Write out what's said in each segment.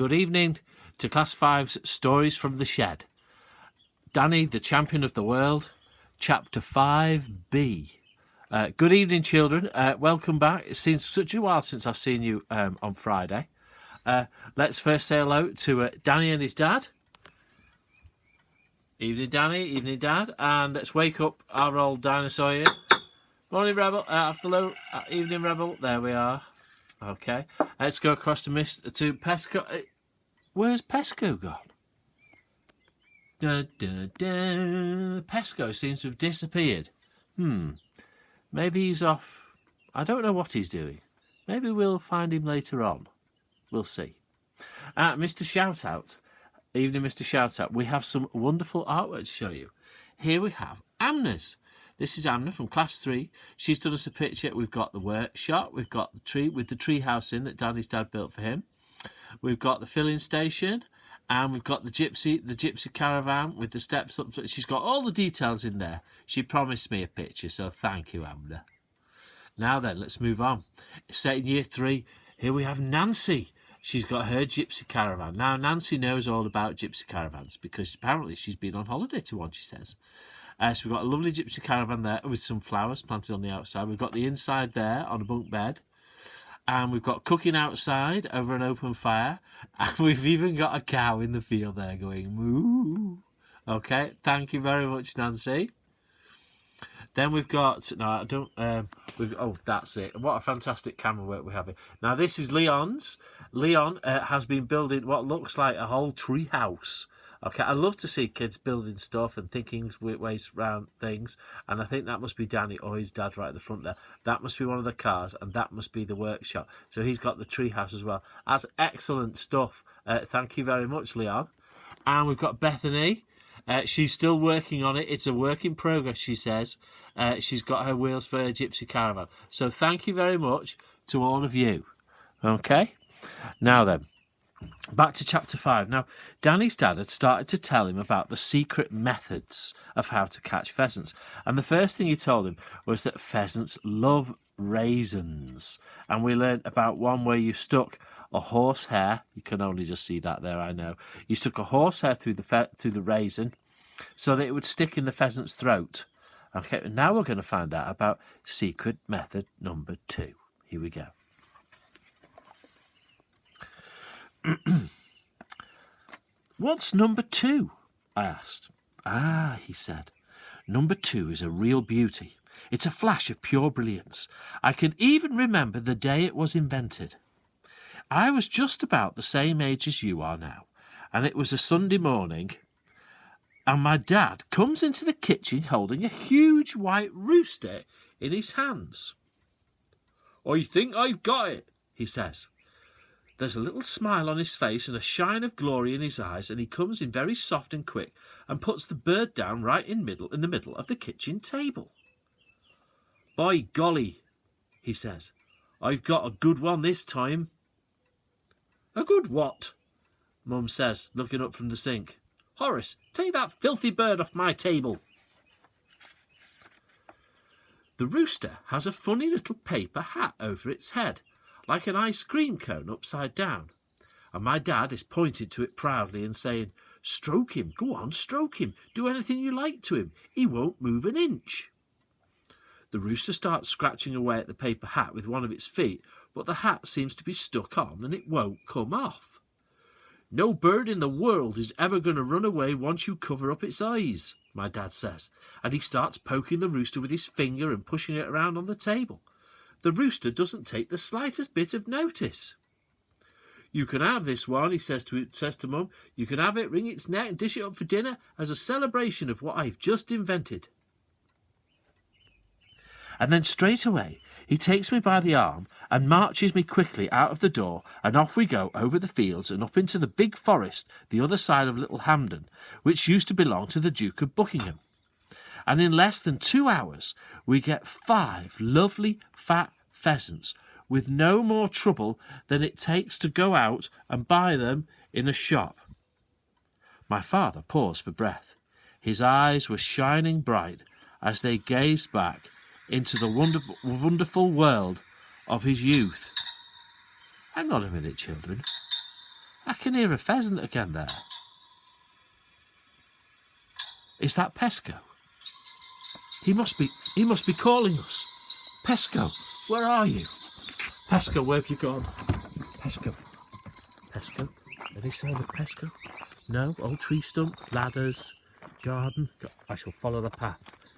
Good evening to Class 5's Stories from the Shed. Danny, the champion of the world, Chapter 5B. Good evening, children. Welcome back. It's been such a while since I've seen you on Friday. Let's first say hello to Danny and his dad. Evening, Danny. Evening, Dad. And let's wake up our old dinosaur here. Morning, Rebel. Afternoon. Evening, Rebel. There we are. Okay. Let's go across to Pesko. Where's Pesko gone? Pesko seems to have disappeared. Maybe he's off. I don't know what he's doing. Maybe we'll find him later on. We'll see. Mr. Shoutout. Evening, Mr. Shoutout. We have some wonderful artwork to show you. Here we have Amna's. This is Amna from Class 3. She's done us a picture. We've got the workshop. We've got the tree with the tree house in that Danny's dad built for him. We've got the filling station. And we've got the gypsy caravan with the steps up. She's got all the details in there. She promised me a picture, so thank you, Amna. Now then, let's move on. Set in year 3, here we have Nancy. She's got her gypsy caravan. Now, Nancy knows all about gypsy caravans because apparently she's been on holiday to one, she says. So we've got a lovely gypsy caravan there with some flowers planted on the outside. We've got the inside there on a bunk bed. And we've got cooking outside over an open fire. And we've even got a cow in the field there going moo. Okay, thank you very much, Nancy. Then we've got, that's it. What a fantastic camera work we have here. Now, this is Leon's. Leon has been building what looks like a whole tree house. Okay, I love to see kids building stuff and thinking ways around things. And I think that must be Danny or his dad right at the front there. That must be one of the cars and that must be the workshop. So he's got the tree house as well. That's excellent stuff. Thank you very much, Leon. And we've got Bethany. She's still working on it. It's a work in progress, she says. She's got her wheels for her gypsy caravan. So thank you very much to all of you. Okay? Now then. Back to Chapter 5. Now, Danny's dad had started to tell him about the secret methods of how to catch pheasants. And the first thing he told him was that pheasants love raisins. And we learned about one where you stuck a horsehair. You can only just see that there, I know. You stuck a horsehair through the raisin so that it would stick in the pheasant's throat. Okay, now we're going to find out about secret method number 2. Here we go. What's number 2? I asked. He said. Number 2 is a real beauty. It's a flash of pure brilliance. I can even remember the day it was invented. I was just about the same age as you are now, and it was a Sunday morning, and my dad comes into the kitchen holding a huge white rooster in his hands. I think I've got it, he says. There's a little smile on his face and a shine of glory in his eyes, and he comes in very soft and quick and puts the bird down right in the middle of the kitchen table. By golly, he says, I've got a good one this time. A good what? Mum says, looking up from the sink. Horace, take that filthy bird off my table. The rooster has a funny little paper hat over its head, like an ice cream cone upside down. And my dad is pointing to it proudly and saying, Stroke him, go on, stroke him, do anything you like to him, he won't move an inch. The rooster starts scratching away at the paper hat with one of its feet, but the hat seems to be stuck on and it won't come off. No bird in the world is ever going to run away once you cover up its eyes, my dad says, and he starts poking the rooster with his finger and pushing it around on the table. The rooster doesn't take the slightest bit of notice. You can have this one, he says to Mum. You can have it, wring its neck and dish it up for dinner as a celebration of what I've just invented. And then straight away he takes me by the arm and marches me quickly out of the door, and off we go over the fields and up into the big forest the other side of Little Hampden, which used to belong to the Duke of Buckingham. And in less than 2 hours we get 5 lovely fat pheasants with no more trouble than it takes to go out and buy them in a shop. My father paused for breath. His eyes were shining bright as they gazed back into the wonderful world of his youth. Hang on a minute, children. I can hear a pheasant again there. Is that Pesko? He must be calling us. Pesko, where are you? Pesko, where have you gone? Pesko. Pesko? Any sign of Pesko? No? Old tree stump, ladders, garden. I shall follow the path.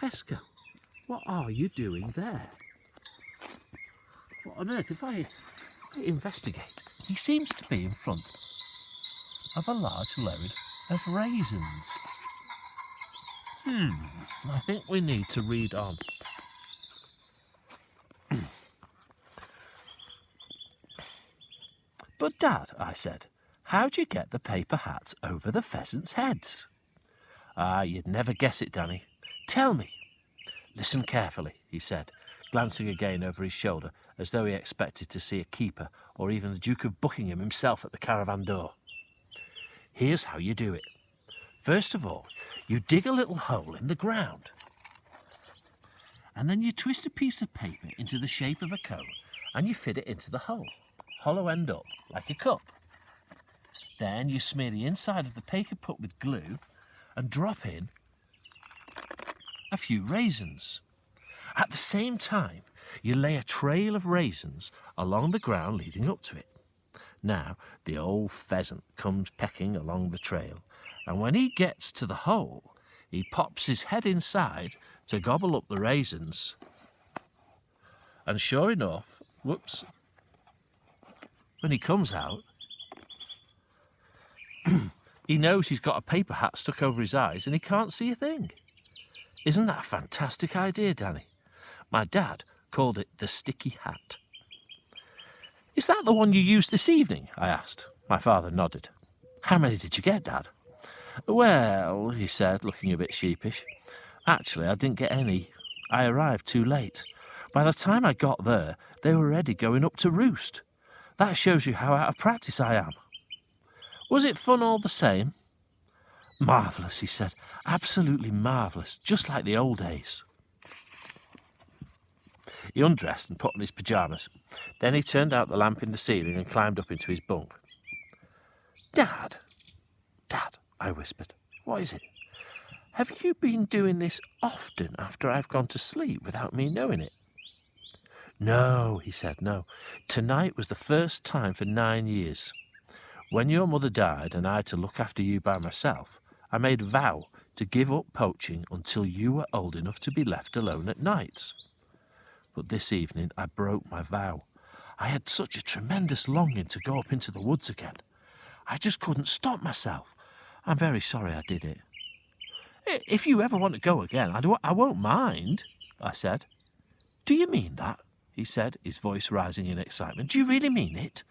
Pesko, what are you doing there? What on earth? If I investigate, he seems to be in front of a large load of raisins. I think we need to read on. But Dad, I said, how'd you get the paper hats over the pheasants' heads? You'd never guess it, Danny. Tell me. Listen carefully, he said, glancing again over his shoulder as though he expected to see a keeper or even the Duke of Buckingham himself at the caravan door. Here's how you do it. First of all, you dig a little hole in the ground. And then you twist a piece of paper into the shape of a cone and you fit it into the hole, hollow end up, like a cup. Then you smear the inside of the paper cup with glue and drop in a few raisins. At the same time, you lay a trail of raisins along the ground leading up to it. Now, the old pheasant comes pecking along the trail, and when he gets to the hole, he pops his head inside to gobble up the raisins. And sure enough, whoops, when he comes out, he knows he's got a paper hat stuck over his eyes and he can't see a thing. Isn't that a fantastic idea, Danny? My dad called it the sticky hat. Is that the one you used this evening? I asked. My father nodded. How many did you get, Dad? Well, he said, looking a bit sheepish. Actually, I didn't get any. I arrived too late. By the time I got there, they were already going up to roost. That shows you how out of practice I am. Was it fun all the same? Marvellous, he said. Absolutely marvellous, just like the old days. He undressed and put on his pyjamas. Then he turned out the lamp in the ceiling and climbed up into his bunk. Dad, I whispered, what is it? Have you been doing this often after I've gone to sleep without me knowing it? No, he said, no. Tonight was the first time for 9 years. When your mother died and I had to look after you by myself, I made a vow to give up poaching until you were old enough to be left alone at nights. But this evening I broke my vow. I had such a tremendous longing to go up into the woods again. I just couldn't stop myself. I'm very sorry I did it. If you ever want to go again, I won't mind, I said. Do you mean that? He said, his voice rising in excitement. Do you really mean it?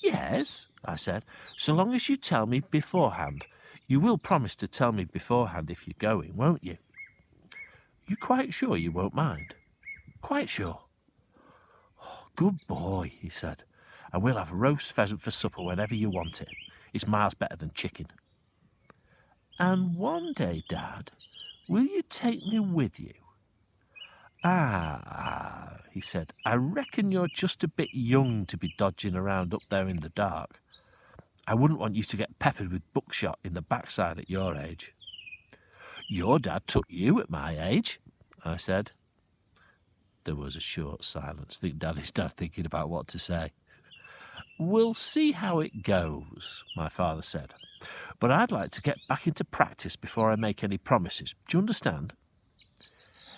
Yes, I said, so long as you tell me beforehand. You will promise to tell me beforehand if you're going, won't you? You quite sure you won't mind? Quite sure. Oh, good boy, he said, and we'll have roast pheasant for supper whenever you want it. It's miles better than chicken. And one day, Dad, will you take me with you? He said, I reckon you're just a bit young to be dodging around up there in the dark. I wouldn't want you to get peppered with buckshot in the backside at your age. Your dad took you at my age, I said. There was a short silence. I think Daddy's dad thinking about what to say. We'll see how it goes, my father said. But I'd like to get back into practice before I make any promises. Do you understand?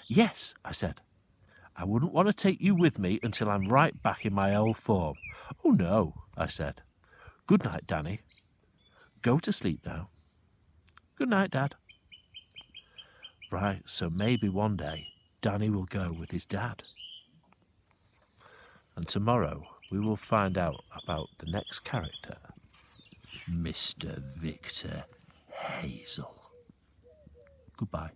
Yes, I said. I wouldn't want to take you with me until I'm right back in my old form. Oh, no, I said. Good night, Danny. Go to sleep now. Good night, Dad. Right, so maybe one day Danny will go with his dad. And tomorrow we will find out about the next character, Mr. Victor Hazel. Goodbye.